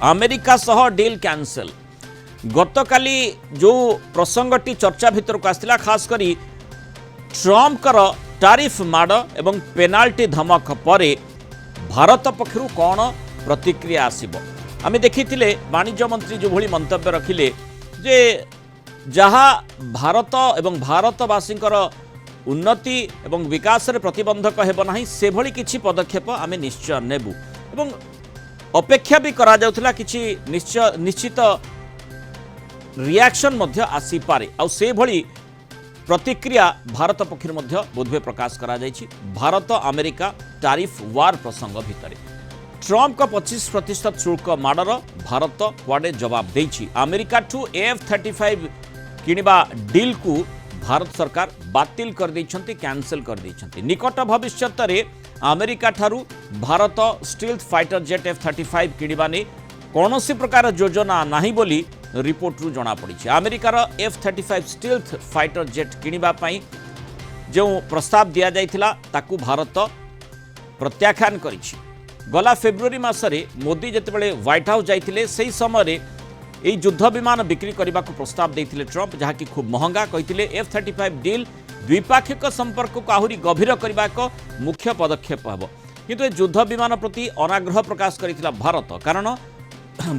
America सह deal cancel गतकाली जो प्रसंगटी चर्चा भितर को आसला खास करी ट्रम्प कर टारिफ माड़ एवं पेनाल्टी धमक पर भारत पक्षरु कौन प्रतिक्रिया आसिबो आमे देखिथिले वाणिज्य मंत्री जो भली मंतव्य रखिले जे जहाँ भारत एवं भारतवासींकर उन्नति एवं विकास रे प्रतिबंधक हेब नाही से भली किछि पदक्षेप आमे निश्चय नेबु एवं अपेक्षा भी करा जाउथला किछि निश्चित रिएक्शन मध्य आसी पारे आ से भली प्रतिक्रिया भारत पक्षर मध्य बोधवे प्रकाश करा जाइछि। भारत अमेरिका टारिफ वार प्रसंग भितर ट्रम्प का 25% शुल्क माडर भारत कुआडे जवाब देछि। अमेरिका ठू F-35 किनिबा डील को भारत सरकार बातिल कर दैछन्ति कैंसल कर दैछन्ति। निकट भविष्यत रे अमेरिका ठारू Bharat stealth fighter jet F-35 किनिबा ने कौनसी प्रकार योजना नाही बोली रिपोर्ट रु जना पड़ी। अमेरिकार F-35 स्टील्थ फाइटर जेट किनिबा पई जो प्रस्ताव दिया जाइथिला ताकू भारत प्रत्याख्यान करिछि। गला फेब्रुआरी मासरे मोदी जेतेबेले व्हाइट हाउस जाइथिले सेही समय यही युद्ध विमान बिक्री करने को प्रस्ताव देते ट्रम्प जहाँकि खूब महंगा कहते F-35 डील द्विपाक्षिक संपर्क को आहरी गभीर करने एक मुख्य पदक्षेप हम किंतु युद्ध विमान प्रति अनाग्रह प्रकाश करथिला भारत कारण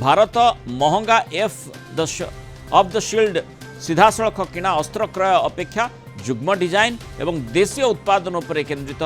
भारत महंगा ऑफ द शील्ड सीधासख किणा अस्त्र क्रय अपेक्षा जुग्म डिजाइन एवं देशीय उत्पादन पर केन्द्रित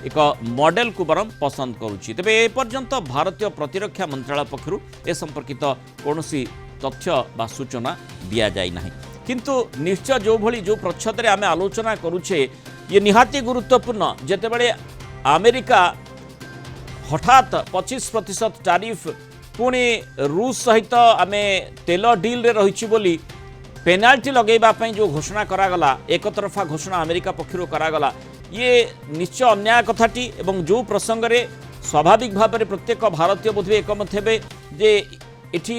एक मॉडल को बरम पसंद करुच्ची। तेबे ए पर्यंत भारतीय प्रतिरक्षा मंत्रालय पक्षरु ए संपर्कित कौनसी तथ्य बा सूचना दिया जाय नाही किंतु निश्चय जो भली जो प्रच्छद रे आमे आलोचना करूछे ये निहाती गुरुत्वपूर्ण जेतेबेले अमेरिका हठात 25% टारिफ पुणी रूस सहित आमे तेल डील रे रहिछि बोली पेनाल्टी लगेबा पई जो घोषणा करागला एक तरफा घोषणा अमेरिका पक्षरु करागला ये निश्चय अन्याय कथाटी एवं जो प्रसंग रे स्वाभाविक भाव में प्रत्येक भारतीय बोधवे एकमत हेबे जे एठी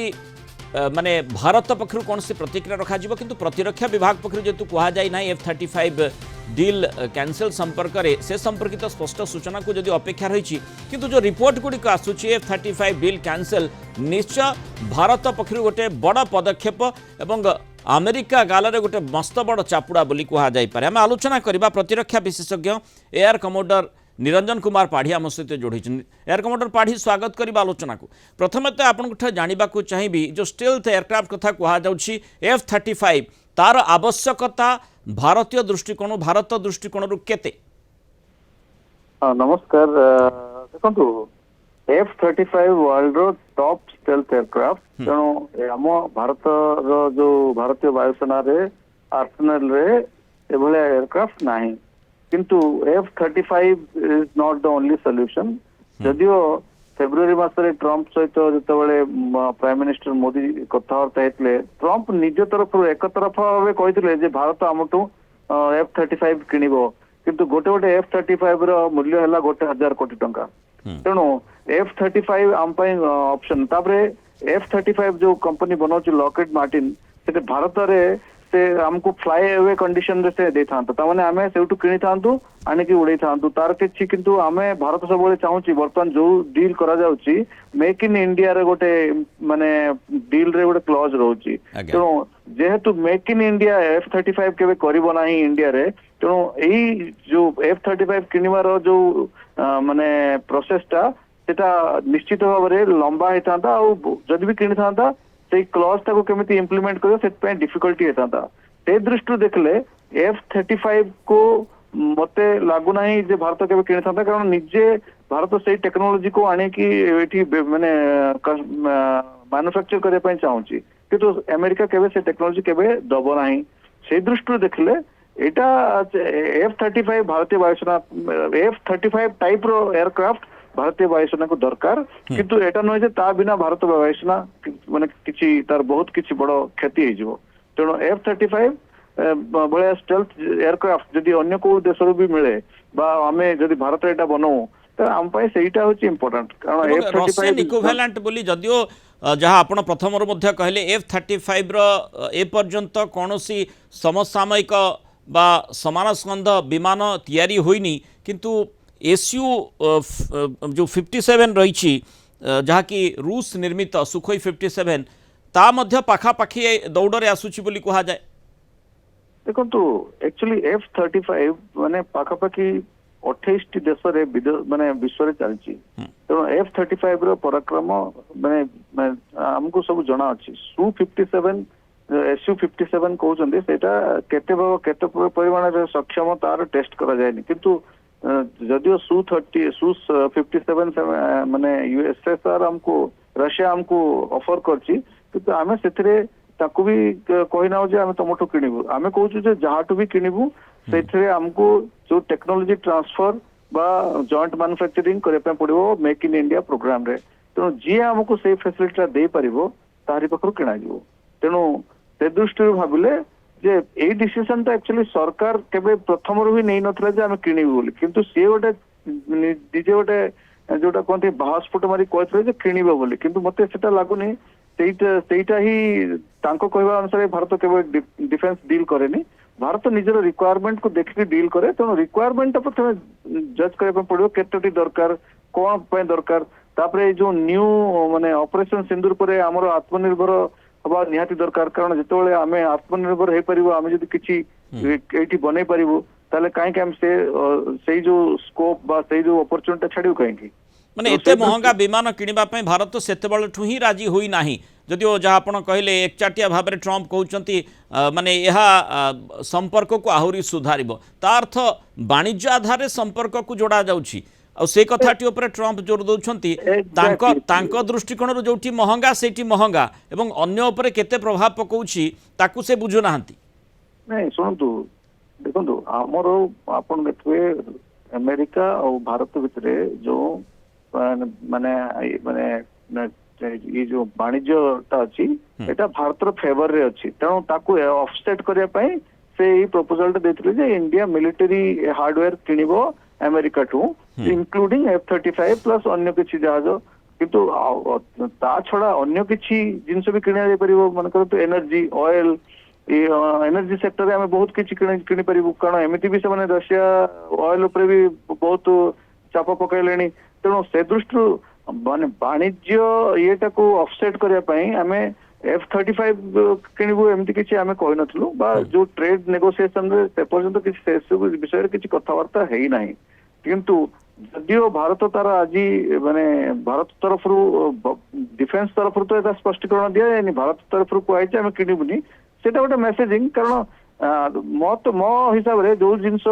माने भारत पक्षरु कौन से प्रतिक्रिया रखा जिवो किंतु प्रतिरक्षा विभाग पक्षरु जेतु कहा जाय ना F-35 डील कैंसल संपर्क रे से संपर्कित स्पष्ट सूचना को जदि अपेक्षा रही किंतु जो रिपोर्ट गुडी को आसुची F-35 डील कैंसल निश्चय भारत पक्षरु गोटे बड़ पदक्षेप एवं अमेरिका गालरे गोटे मस्त बड़ चापुड़ा बोली कहा जाय पारे। आम आलोचना करबा प्रतिरक्षा विशेषज्ञ एयर कमोडर निरंजन कुमार पाढ़ी आम सहित जोड़ी। एयर कमोडर पाढ़ी स्वागत करबा आलोचना को प्रथम तो आपन जानवा चाहिए जो स्टील्थ एयरक्राफ्ट कथा कहा जाउछि F-35 तार आवश्यकता भारतीय दृष्टिकोण भारत दृष्टिकोण केते। नमस्कार देखो F-35 वर्ल्ड रो टॉप स्टेल्थ एयरक्राफ्ट तेणु आम भारत जो भारतीय वायुसेना रे आर्सेनल रे एभले एयरक्राफ्ट नाही किंतु F-35 is not the only solution. जदियो फेब्रुआरी मासरे ट्रम्प सहित जितेबाला प्राइम मिनिस्टर मोदी कथबार्ता होते ट्रम्प निज तरफ एक तरफा भाव कहते भारत आमठू F-35 किणव किंतु गोटे गोटे F-35 रो मूल्य है 1,000 कोटी टंका तेणु F-35 आम ऑप्शन तापरे F-35 जो कंपनी बनाऊँ लॉकहीड मार्टिन से भारत रे से हमको फ्लाई अवे कंडीशन रे से देता ताने आमे सेउटू किनी थांतु आनिकी उड़े थांतु तार किछि किंतु आमे भारत सबले चाहूची वर्तमान जो डील करा जाउची मेक इन इंडिया रे गोटे माने डील रे गोटे क्लॉज रहउची तेणु जेहेतु मेक इन इंडिया F-35 केबे करिवो नाही इंडिया रे तेणु एई जो F-35 किनिवार जो माने प्रोसेस टा सेटा निश्चित भाव रे लंबा हेतांता आ जदि भी किनी थांता से क्लॉज को केमिति इंप्लीमेंट करियो से डिफिकल्टी हेता से दृष्टि देखले F-35 को मते लागू नाही जे भारत केबे किनी थांता कारण निजे भारत से टेक्नोलॉजी को आने की एठी माने मैन्युफैक्चर करे पई चाहूची किंतु अमेरिका केबे से टेक्नोलॉजी केबे दबो नाही से दृष्टि देखले एटा F-35 भारतीय वायुसेना F-35 टाइप रो एयरक्राफ्ट भारतीय वायुसेना को दरकार किंतु एटा नय जे ता बिना भारत वायुसेना माने किछि तार बहुत किछि बड़ क्षति हे जिवो तेणु F-35 भले स्टेल्थ एयरक्राफ्ट जदि अन्य को देश रो भी मिले बा आमे जदि भारत एटा बनाऊ तो आम पाई सेटा होची इंपोर्टेंट कारण F-35 इक्विवेलेंट बोली जदियो जहाँ आपण प्रथम रो मध्य कहले F-35 रो ए पर्यंत कोनोसी समसामयिक बा समान स्कंध विमान तैयारी होइनी किंतु SU जो 57 रही जहाँकि रूस निर्मित सुखोई 57 ता मध्य पाखापाखि दौड़े आसूची बोली कहा जाए। देखो एक्चुअली F-35 माने पाखापाखि 28 देश रे माने विश्व रे चलची तेणु F-35 रो पराक्रम माने हमको सब जना अछि। Su-57 Su-57 कहउछन्ते सेटा केते परिमाण रे सक्षम तार टेस्ट करा जायनि किंतु जदियो Su-57 माने यूएसएसआर हमको रशिया हमको ऑफर करची किंतु आमे सेथरे ताकू भी कहना जे आमे तमठो किनिबु आमे कहउछु जे जहाटू भी किनिबु सेथरे हमको जो टेक्नोलॉजी ट्रांसफर बा जॉइंट मैन्युफैक्चरिंग करे पे पड़िबो मेक इन इंडिया प्रोग्राम रे तेणु जी हमको से फैसिलिटी दे पारिबो तारी पखरु किना जिवो। तेणु से दृष्टि भाबिले जे एई डिसीजन ता एक्चुअली सरकार केबे प्रथम रु ही नै नथला जे आमे किनिबु बोली किंतु से गोटे डीजे गोटे जोटा कोनते बाहस्फोट मारी कहथले जे किनिबो बोली किंतु मते सेटा लागुनी सेटा ही तांको कहवा अनुसार भारत केवल डिफेंस डील करेनी भारत निजर रिक्वायरमेंट को देखिक डील करे तेणु रिक्वायरमेंट प्रथम जज करबा पड़िबो केतोटी दरकार कोन पे दरकार तापरे जो न्यू माने ऑपरेशन सिंदूर परे हमरो आत्मनिर्भर हवा निहाती दरकार कारण जेतोले आमे आत्मनिर्भर हे परिबो आमे जदि किछि एठी बनै परिबो ताले काहे के हम से जो स्कोप बा से जो अपॉर्चुनिटी छाडियो काहे की माने एते महंगा विमान किनिबा पय भारत तो सेते बळठु ही राजी होई नाही जदिओ जहाँ आपण कहले एकचाटिया भाव में ट्रम्प कहउचंती माने यह संपर्क को आहुरी सुधारिबो ता अर्थ वाणिज्य आधार संपर्क को जोड़ा जाउछि आ से कथाटी ऊपर ट्रम्प जोर दउछंती तांको दृष्टिकोण रो जोठी महंगा सेठी महंगा एवं अन्य ऊपर केते प्रभाव पकउछि ताकू से बुझु नाहंती। नहीं सुनतु देखंतु हमरो आपण देखबे अमेरिका और भारत भितरे जो माने माने ये जो वाणिज्यटा अच्छी एटा भारतर फेवर रे अच्छी तेणु ताकू ऑफसेट करिया पई से ई प्रपोजल टा देथिले जे इंडिया मिलिटरी हार्डवेयर किनिबो America too including F-35 plus अन्य किछि जहाज किंतु ता छडा अन्य किछि जिंस भी किना जाय परिबो मन कर तो एनर्जी ऑयल एनर्जी सेक्टर रे हमें बहुत किछि किनि परिबो कारण एमिति भी से माने रशिया ऑयल ऊपर भी बहुत चाप पकैलेनी तेणु से दृष्टि माने वाणिज्य येटा को ऑफसेट करिया पई हमें F-35 किनिबो एमति किछि हमें कहि नथलु बा जो ट्रेड नेगोशिएशन रे से पर्यंत किछि से विषय रे किछि कथावार्ता हेई नाही किंतु जदियो भारत तार आज माने भारत तरफ डिफेंस तरफ तो एटा स्पष्टीकरण दिया जायनि भारत तरफ को आइछ हमें किनिबुनी सेटा गोटे मेसेजिंग कारण मो हिसाब रे जो जिनस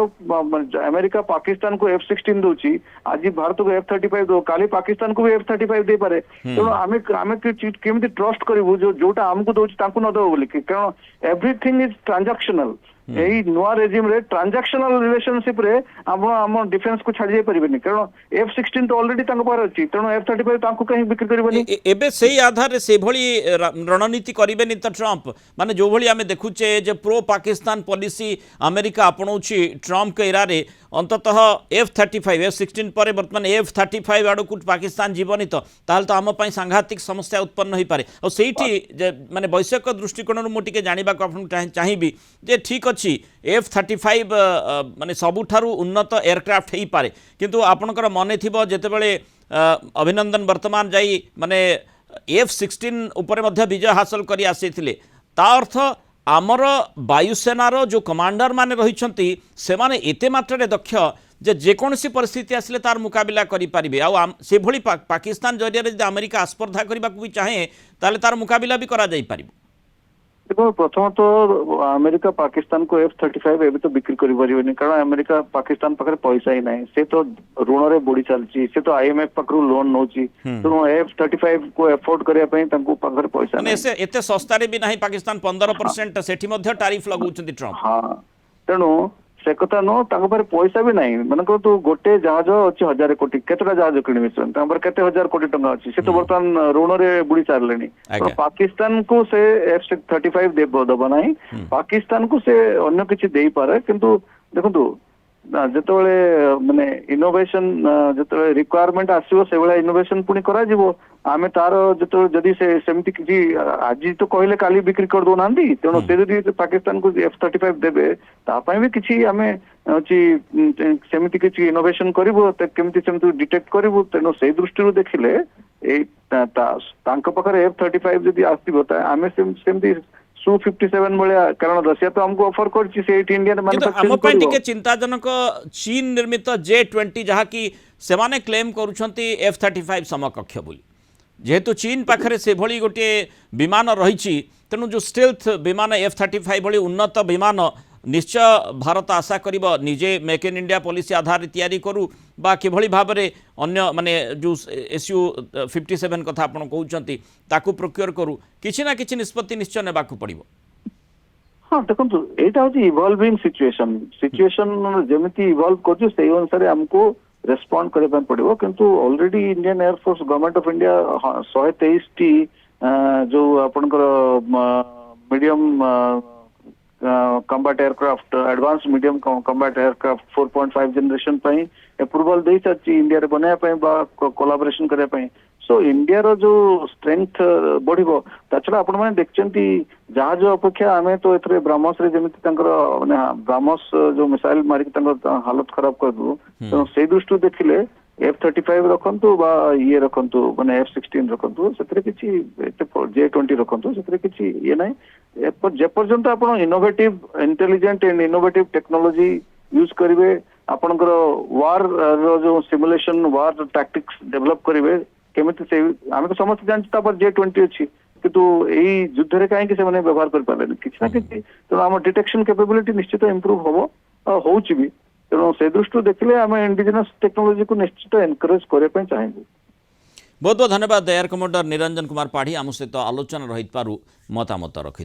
अमेरिका पाकिस्तान को F-16 दोची आज भारत को F-35 दो काली पाकिस्तान को भी F-35 दे पारे तेणु आमे केमती ट्रस्ट करिवु जोटा हमको दोची तांको न दो बोली कारण एवरीथिंग इज ट्रांजैक्शनल यही नुआ रेजिम रे ट्रांजैक्शनल रिलेशनशिप रे हम डिफेंस को छाड़ी जाय परिबेनी कारण F-16 तो ऑलरेडी तांको पार अछि तेणु F-35 तांको कहीं बिक्री करबनी एबे सेही आधार रे से भली रणनीति करिबेनी त ट्रम्प माने जो भली आमे देखुचे जे प्रो पाकिस्तान पॉलिसी अमेरिका अपनौछि ट्रम्प के इरा रे अंततः F-35 F-16 पर वर्तमान F-35 आड़ को पाकिस्तान जीवनी तो ताल तो आम पई सांघातिक समस्या उत्पन्न होई पारे और सेठी माने वैश्विक दृष्टिकोण मु टिके जानिबा को आपन चाहिबी जे ठीक अछि F-35 माने सबुठारु उन्नत एयरक्राफ्ट हेई पारे किंतु आपनकर मने थिबो जेते बेले अभिनंदन वर्तमान जाई माने F-16 ऊपर मध्य विजय हासिल करी आसीथिले ता अर्थ आमर वायुसेनार जो कमांडर माने रहिछंती से माने एते मात्रा दक्ष जे जेकोसी परिस्थिति आसले तार मुकाबिला करि परिबे आ से भली पाकिस्तान जरिया रे अमेरिका आस्पर्धा करबा को भी चाहे ताले तार मुकाबिला भी करा जाई परिबो। देखो प्रथम तो अमेरिका पाकिस्तान को F-35 एबे तो बिक्री करि परिबेनी कारण अमेरिका पाकिस्तान पाखरे पैसा ही नाही से तो ऋण रे बुडी चलची से तो IMF पाखरु लोन नोची तो F-35 को अफोर्ड करिया पई तांको पाखरे पैसा नाही से एते सस्ता रे भी नाही पाकिस्तान 15% सेठी मध्ये टैरिफ लगाउछंती ट्रम्प हां तेणु से कथा नो तांको पर पैसा भी नाही मन को तो गोटे जहाज अछि 1000 कोटी केतरा जहाज किनिबे तांको पर केते 1000 कोटी टंका अछि से तो वर्तमान ऋण रे बुडी चारलेनी तो पाकिस्तान को से F-35 दे दबा नाही पाकिस्तान को से अन्य किछि देई पारे किंतु देखंतु ଯେତେବେଳେ ମାନେ ଇନୋଭେସନ ଯେତେବେଳେ ରିକ୍ୱାରମେଣ୍ଟ ଆସିବ ସେଭଳିଆ ଇନୋଭେସନ ପୁଣି କରାଯିବ। ଆମେ ତାର ଯେତେବେଳେ ଯଦି ସେମିତି କିଛି ଆଜି ତ କହିଲେ କାଲି ବିକ୍ରି କରିଦଉନାହାନ୍ତି, ତେଣୁ ସେ ଯଦି ପାକିସ୍ତାନକୁ F-35 ଦେବେ ତା ପାଇଁ ବି କିଛି ଆମେ ହଉଛି ସେମିତି କିଛି ଇନୋଭେସନ କରିବୁ, କେମିତି ସେମିତି ଡିଟେକ୍ଟ କରିବୁ। ତେଣୁ ସେଇ ଦୃଷ୍ଟିରୁ ଦେଖିଲେ ଏଇ ତାଙ୍କ ପାଖରେ F-35 ଯଦି ଆସିବ ଆମେ ସେମିତି Su-57 ଭଳିଆ, କାରଣ ରଷିଆ ତ ଆମକୁ ଅଫର କରିଛି ସେଇଠି ଇଣ୍ଡିଆନ କିନ୍ତୁ ଆମ ମାନୁଫ୍ୟାକ୍ଚରିଂ ପାଇଁ କରିବ। ଟିକେ ଚିନ୍ତାଜନକ ଚୀନ ନିର୍ମିତ J-20 ଯାହାକି ସେମାନେ କ୍ଲେମ୍ କରୁଛନ୍ତି F-35 ସମକକ୍ଷ ବୋଲି। ଯେହେତୁ ଚୀନ ପାଖରେ ସେଭଳି ଗୋଟିଏ ବିମାନ ରହିଛି, ତେଣୁ ଯେଉଁ ଷ୍ଟେଲ୍ଥ ବିମାନ F-35 ଭଳି ଉନ୍ନତ ବିମାନ ନିଶ୍ଚୟ ଭାରତ ଆଶା କରିବ ନିଜେ ମେକ୍ ଇନ୍ ଇଣ୍ଡିଆ ପଲିସି ଆଧାରରେ ତିଆରି କରୁ বা কিভাবে ভাবে অন্য মানে যে Su-57 কথা আপনার কৌঁচ তাকে প্রক্যোর করু কিছু না কিছু নিষ্পত্তি নিশ্চয় নেওয়া পড়ব। हाँ देखो এইটা হচ্ছে ইভলভিং সিচুয়েশন যেমিতি ইভলভ করছে সেই অনুসারে আমକୁ রেসপন্ড করা ପାଇଁ পড়িব। কিন্তু already Indian air force government of India 123টি जो आपनकर medium combat aircraft advance medium combat aircraft 4.5 generation ପାଇଁ अप्रूवल दे सारी इंडिया रे बनाया ପାଇଁ बा कोलैबोरेशन करया ପାଇଁ। सो इंडिया रो जो स्ट्रेंथ बढ़िबो ता छडा आपण माने देखचंती जहाज अपेक्षा आमे तो एथरे ब्रह्मोस रे जेमिति तंकर माने ब्रह्मोस जो मिसाइल मारी तंकर हालत खराब कर दु। तो से दृष्टि देखिले F-35 रखंतु बा ये रखंतु माने F-16 रखंतु सेतरे किछि J-20 रखंतु सेतरे किछि ये नै जे पर्यंत आपण innovative intelligent and innovative technology use करिवे आपनकर वार रो जो सिमुलेशन वार टैक्टिक्स डेवलप करिवे केमिति से आमे तो समस्त जानछि तापर J-20 अछि किंतु एही युद्ध रे काहे कि से माने व्यवहार कर पाले किछि ना किछि। तो हम डिटेक्शन कैपेबिलिटी निश्चित इंप्रूव होबो होउछि भी। तेणु से दृष्टि देखिले आम इंडिजिनस टेक्नोलोजी को निश्चित एनकरेज करने चाहेंगे। बहुत बहुत धन्यवाद एयर कमांडर निरंजन कुमार पाढ़ी आम सहित आलोचना रही मतामत रखि।